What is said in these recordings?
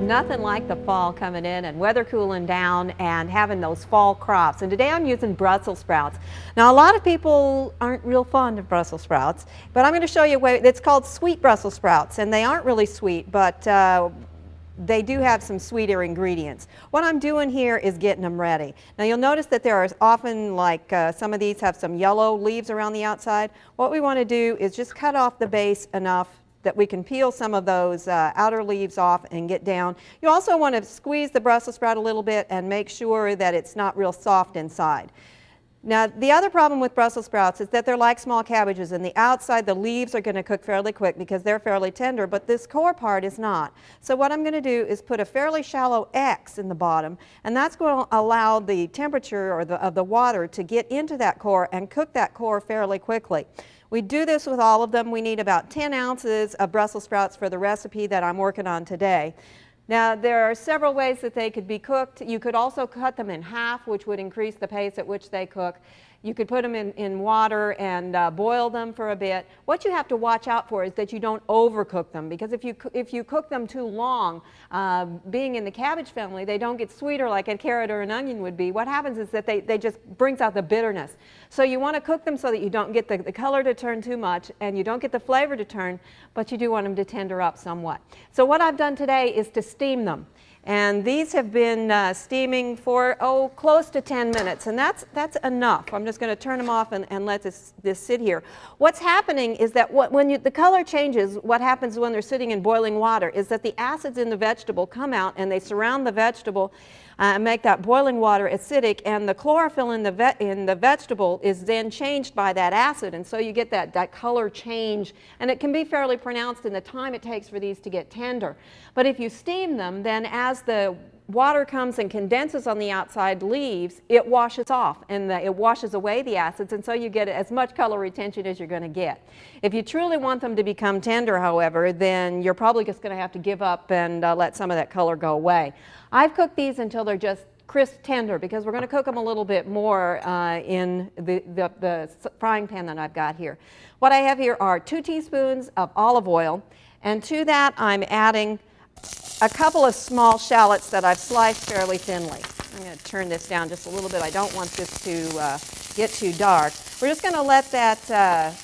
nothing like the fall coming in and weather cooling down and having those fall crops. And today I'm using Brussels sprouts. Now a lot of people aren't real fond of Brussels sprouts, but I'm going to show you a way. It's called sweet Brussels sprouts, and they aren't really sweet, but they do have some sweeter ingredients. What I'm doing here is getting them ready. Now you'll notice that there are often, like some of these have some yellow leaves around the outside. What we want to do is just cut off the base enough that we can peel some of those outer leaves off and get down. You also want to squeeze the Brussels sprout a little bit and make sure that it's not real soft inside. Now the other problem with Brussels sprouts is that they're like small cabbages. In the outside the leaves are going to cook fairly quick because they're fairly tender, but this core part is not. So what I'm going to do is put a fairly shallow X in the bottom, and that's going to allow the temperature of the water to get into that core and cook that core fairly quickly. We do this with all of them. We need about 10 ounces of Brussels sprouts for the recipe that I'm working on today. Now there are several ways that they could be cooked. You could also cut them in half, which would increase the pace at which they cook. You could put them in water and boil them for a bit. What you have to watch out for is that you don't overcook them, because if you cook them too long, being in the cabbage family, they don't get sweeter like a carrot or an onion would be. What happens is that they just brings out the bitterness. So you want to cook them so that you don't get the color to turn too much and you don't get the flavor to turn, but you do want them to tender up somewhat. So what I've done today is to steam them. And these have been steaming for, close to 10 minutes, and that's enough. I'm just going to turn them off and let this sit here. What's happening is that when the color changes, what happens when they're sitting in boiling water is that the acids in the vegetable come out and they surround the vegetable and make that boiling water acidic, and the chlorophyll in the vegetable is then changed by that acid, and so you get that color change, and it can be fairly pronounced in the time it takes for these to get tender. But if you steam them, then as the water comes and condenses on the outside leaves, it washes off and it washes away the acids, and so you get as much color retention as you're going to get. If you truly want them to become tender, however, then you're probably just going to have to give up and let some of that color go away. I've cooked these until they're just crisp tender, because we're going to cook them a little bit more in the frying pan that I've got here. What I have here are 2 teaspoons of olive oil, and to that I'm adding a couple of small shallots that I've sliced fairly thinly. I'm going to turn this down just a little bit. I don't want this to get too dark. We're just going to let that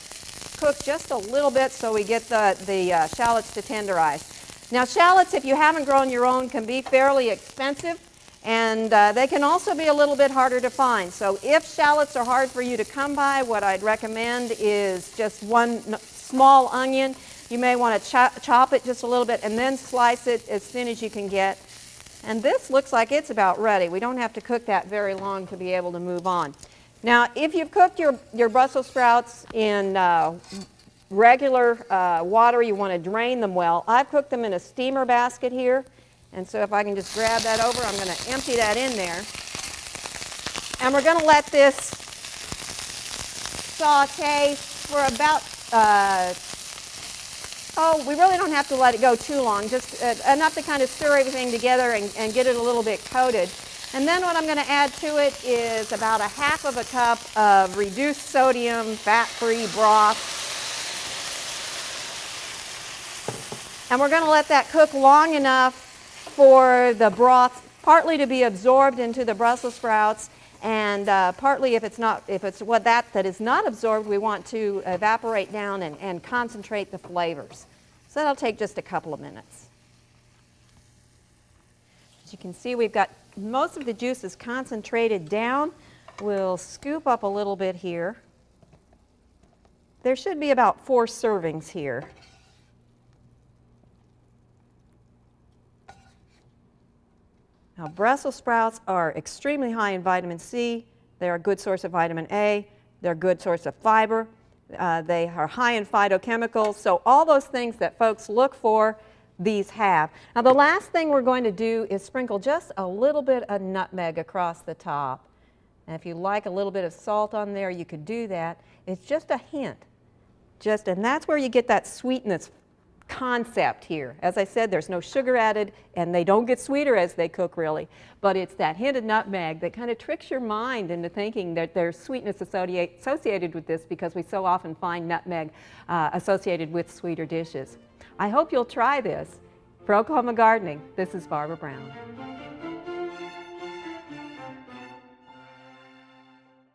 cook just a little bit so we get the shallots to tenderize. Now shallots, if you haven't grown your own, can be fairly expensive, and they can also be a little bit harder to find. So if shallots are hard for you to come by, what I'd recommend is just 1 small onion. You may want to chop it just a little bit and then slice it as thin as you can get. And this looks like it's about ready. We don't have to cook that very long to be able to move on. Now if you've cooked your Brussels sprouts in regular water, you want to drain them well. I've cooked them in a steamer basket here, and so if I can just grab that over, I'm going to empty that in there. And we're going to let this saute for about we really don't have to let it go too long, just enough to kind of stir everything together and get it a little bit coated. And then what I'm going to add to it is about 1/2 cup of reduced sodium, fat-free broth. And we're going to let that cook long enough for the broth partly to be absorbed into the Brussels sprouts, and partly if it's what that is not absorbed, we want to evaporate down and concentrate the flavors. So that'll take just a couple of minutes. As you can see, we've got most of the juices concentrated down. We'll scoop up a little bit here. There should be about 4 servings here. Now Brussels sprouts are extremely high in vitamin C. They're a good source of vitamin A. They're a good source of fiber. They are high in phytochemicals. So all those things that folks look for, these have. Now the last thing we're going to do is sprinkle just a little bit of nutmeg across the top. And if you like a little bit of salt on there, you could do that. It's just a hint. And that's where you get that sweetness concept here. As I said, there's no sugar added, and they don't get sweeter as they cook really, but it's that hint of nutmeg that kind of tricks your mind into thinking that there's sweetness associated with this, because we so often find nutmeg associated with sweeter dishes. I hope you'll try this, For Oklahoma Gardening, this is Barbara Brown.